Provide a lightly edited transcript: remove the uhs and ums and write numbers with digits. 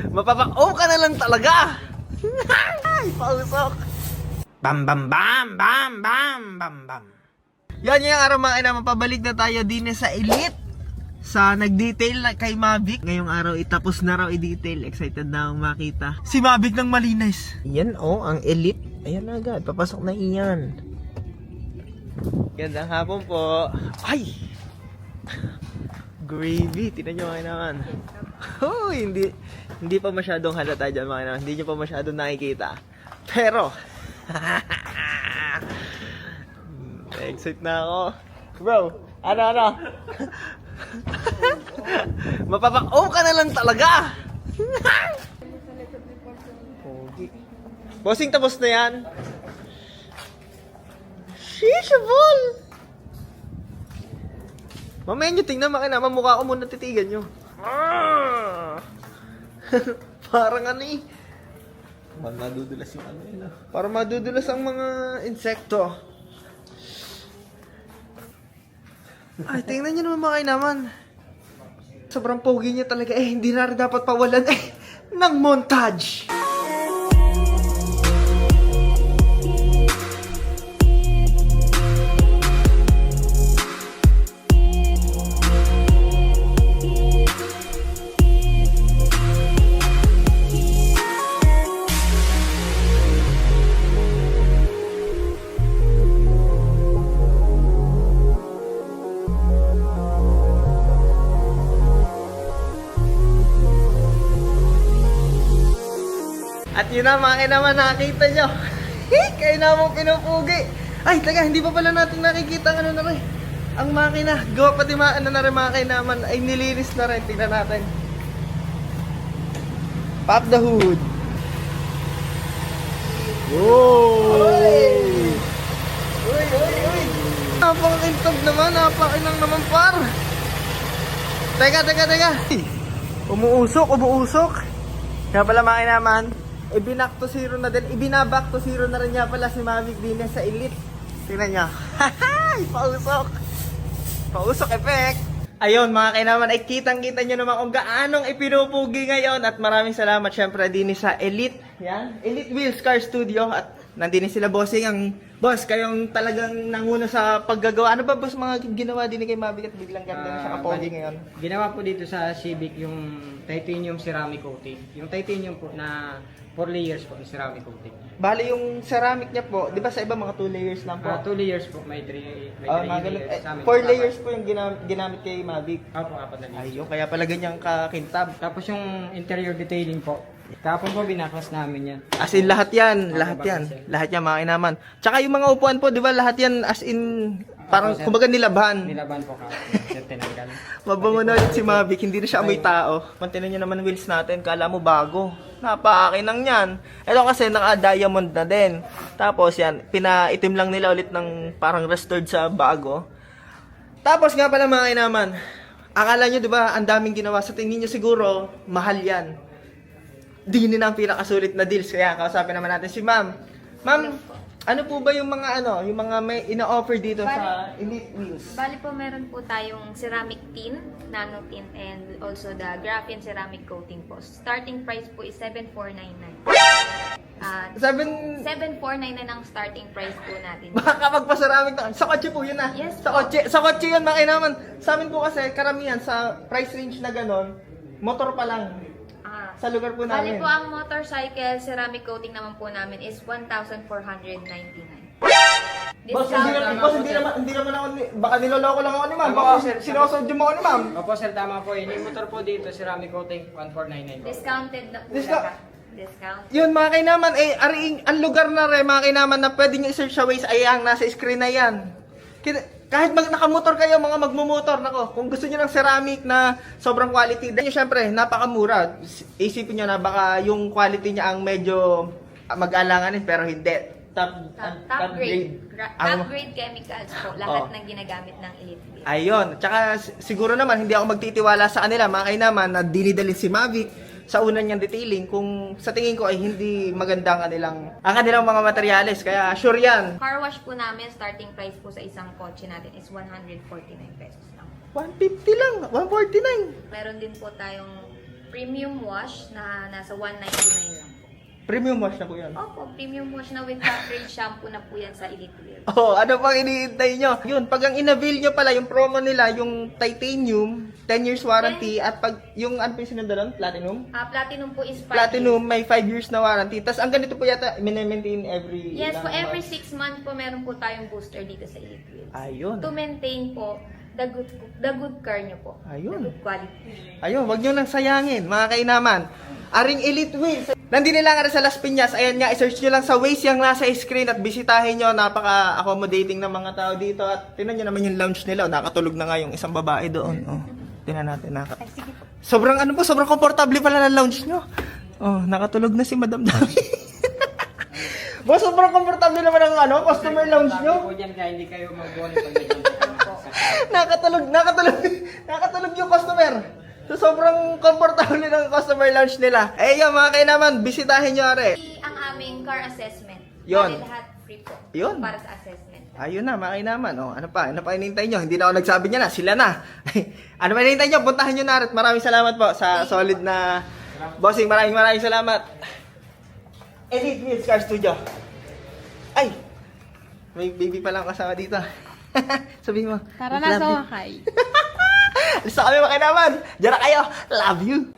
Mapapa-oh ka na lang talaga. Ay, pausok. Bam bam bam bam bam bam bam. Yan yung araw mga ina, mapabalik na tayo din sa Elite. Sa nag-detail na kay Mavic. Ngayong araw itapos na raw i-detail. Excited na akong makita si Mavic ng malinis. Yan oh, ang Elite. Ayan na agad, papasok na iyan. Gandang hapon po. Ay! Gravy, tingnan nyo mga naman. Oh, hindi pa masyadong halata dyan mga naman. Hindi nyo pa masyadong nakikita. Pero, excited na ako. Bro, ano? Mapapa-oh ka na lang talaga. Pogi. Bossing, tapos na yan. Sheesh, ball! Mamaya nyo tingnan, makinama, mukha ko muna titigan nyo. Parang ano eh. Madudulas yung ano yun. Parang madudulas ang mga insekto. Ay, tingnan nyo naman makinaman. Sobrang pogi niya talaga eh. Hindi na rin dapat pawalan ng montage. At yun na mga naman, nakakita nyo. Kayo na mong pinupugi. Ay, taga, hindi pa pala natin nakikita ang ano na rin. Ang makina. Gawa pati ano na rin mga kainaman ay nilinis na rin. Tingnan natin. Pop the hood. Whoa! Uy! Napakintog naman. Napakinang naman par. Teka. Umuusok. Kaya pala mga kainaman, ibinack to zero na din. Ibinaback to zero na rin niya pala si Mavic din sa Elite. Tingnan niya. Pausok effect. Ayun mga kainaman, ay kitang-kita nyo naman kung gaanong ipinupugi ngayon. At maraming salamat syempre din sa Elite. Yan, Elite Wheels Car Studio. At nandini sila bossing. Ang boss, kayong talagang nanguna sa paggagawa. Ano ba boss mga ginawa din kay Mavic at biglang ganda na siya kapogi ngayon? Ginawa po dito sa Civic yung titanium ceramic coating. Yung titanium po na 4 layers po ng ceramic coating. Bali yung ceramic niya po, di ba sa iba mga 2 layers lang po? 2 layers po, may 3 layers. 4 layers po yung ginamit kay Mavic. Opo, 4 na layers. Ayun, kaya pala ganyang kakintab. Tapos yung interior detailing po, tapos po binaklas namin yan. As in lahat yan mga inaman. Tsaka yung mga upuan po, di ba lahat yan as in, parang kumbaga nilaban. Nilaban po ka, tinanggal. Mabango na ulit si Mavic, hindi na siya amoy tao. Mantinan nyo naman wheels natin, kala mo bago. Napakakinang yan. Ito kasi naka-diamond na din. Tapos yan, pinaitim lang nila ulit ng parang restored sa bago. Tapos nga pala mga inaman, akala nyo diba ang daming ginawa, sa tingin nyo siguro, mahal yan. Di nyo na ang pinakasulit na deals. Kaya kausapin naman natin si ma'am. Ma'am, ano po ba yung mga yung mga may ina-offer dito sa Elite Wheels? Bali po meron po tayong ceramic tin, nano tin, and also the graphene ceramic coating po. Starting price po is 7,499. 7,499 ang starting price po natin. Baka magpa-ceramic na. Sa kotse po yun ah. Yes Sa kotse yun mga naman. Sa amin po kasi karamihan sa price range na ganon, motor pa lang. Sa lugar po namin. Bali po ang motorcycle ceramic coating naman po namin is 1,499. Boss, hindi naman ako, baka niloloko lang ako ni ma'am. Baka sinosodyo mo ako ni ma'am. Opo sir, tama po yun. Yung motor po dito, ceramic coating, 1,499 po. Discounted na po. Discount. Yun mga kainaman, ang lugar na rin mga kainaman na pwede nyo i-search sa Waze ay ang nasa screen na yan. Kahit nakamotor kayo, mga magmumotor, nako, kung gusto niyo ng ceramic na sobrang quality, dahil syempre, napakamura. Isipin niyo na baka yung quality niya ang medyo mag-alanganin, pero hindi. Top grade. Top grade chemicals po, lahat ng ginagamit ng Elite Wheels. Ayun, tsaka siguro naman, hindi ako magtitiwala sa kanila, mga kainaman, na dinidalhin si Mavic sa una niyang detailing kung sa tingin ko ay hindi maganda ang kanilang mga materyales. Kaya sure yan. Car wash po namin, starting price po sa isang kotse natin is 149 pesos lang. 150 lang, 149. Meron din po tayong premium wash na nasa 199 lang po. Premium wash na po yan. Opo, premium wash na with coverage shampoo na po yan sa Elite Wheels. Oh, ano pang iniintay nyo? Yun, pag ang in-avail nyo pala, yung promo nila, yung titanium, 10 years warranty, at pag yung ano po yung sinunod doon? Platinum? Platinum po is 5 Platinum, may 5 years na warranty. Tapos ang ganito po yata, maintain every... Yes ilang po, every months. 6 months po meron po tayong booster dito sa Elite Wheels. Ayun. To maintain po the good car nyo po. Ayun. The good quality. Ayun, wag nyo nang sayangin, mga kainaman. Aring Elite Wheels. Nandito lang sa Las Piñas. Ayan nga, i-search nyo lang sa Waze yung nasa screen at bisitahin nyo. Napaka-accommodating ng mga tao dito. At tingnan nyo naman yung lounge nila. Oh, nakatulog na nga yung isang babae doon. Oh, tingnan natin. Sobrang ano po, sobrang komportable pala ng lounge nyo. Oh, nakatulog na si Madam Dami. Boss, sobrang komportable naman ang ano, customer lounge nyo. Sabi po dyan kaya hindi kayo mag-buwan pag medyo Nakatulog yung customer. So, sobrang komportable ng customer lounge nila. Eh, yun, mga kainaman, bisitahin nyo, are. Ang aming car assessment. Yun. Bali lahat free po. Yun. Para sa assessment. Ayun na, mga kainaman. Oh, ano pa hinihintay nyo? Hindi na ako nagsabi niya na, sila na. Ano pa hinihintay nyo? Puntahan nyo na, at maraming salamat po sa solid na bossing. Maraming salamat. Elite Wheels Car Studio. Ay! May baby pa lang kasama dito. Sabihin mo. Tara love na sa you. wakay. Alis na kami, mga kainaman. Diyan na kayo. Love you.